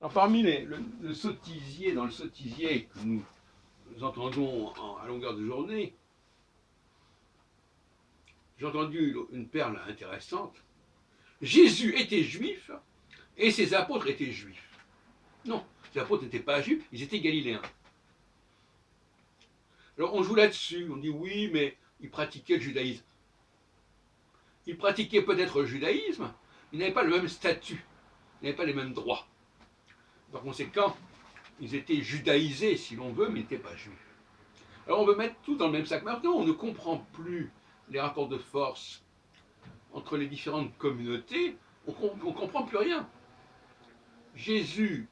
Alors, parmi le sottisier, dans le sottisier que nous entendons à longueur de journée, j'ai entendu une perle intéressante. Jésus était juif et ses apôtres étaient juifs. Non, les apôtres n'étaient pas juifs, ils étaient galiléens. Alors on joue là-dessus, on dit oui, mais ils pratiquaient le judaïsme. Ils pratiquaient peut-être le judaïsme, ils n'avaient pas le même statut, ils n'avaient pas les mêmes droits. Par conséquent, ils étaient judaïsés, si l'on veut, mais ils n'étaient pas juifs. Alors on veut mettre tout dans le même sac. Maintenant, on ne comprend plus les rapports de force entre les différentes communautés, on ne comprend plus rien. Jésus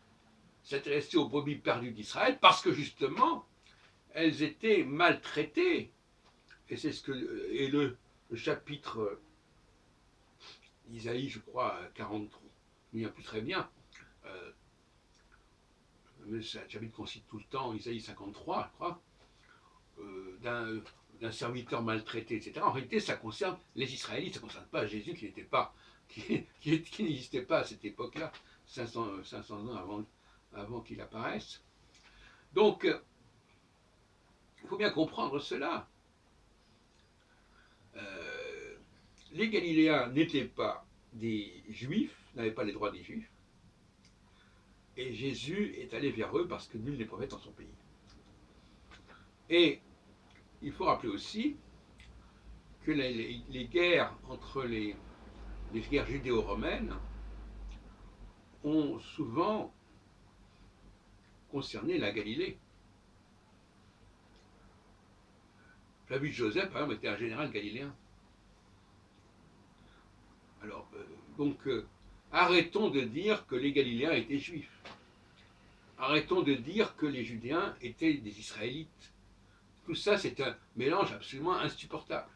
s'intéressait aux brebis perdues d'Israël parce que justement, elles étaient maltraitées. Et c'est ce que et le chapitre Isaïe, je crois, 43, je ne me souviens plus très bien. C'est un chapitre qu'on cite tout le temps, Isaïe 53, je crois, d'un serviteur maltraité, etc. En réalité, ça concerne les Israélites, ça ne concerne pas Jésus qui n'était pas, qui n'existait pas à cette époque-là, 500 ans avant qu'il apparaisse. Donc, il faut bien comprendre cela. Les Galiléens n'étaient pas des Juifs, n'avaient pas les droits des Juifs, et Jésus est allé vers eux parce que nul n'est prophète en son pays. Et il faut rappeler aussi que les guerres entre les guerres judéo-romaines ont souvent concerné la Galilée. Flavius Joseph, par exemple, était un général galiléen. Alors, arrêtons de dire que les Galiléens étaient juifs. Arrêtons de dire que les Judéens étaient des Israélites. Tout ça, c'est un mélange absolument insupportable.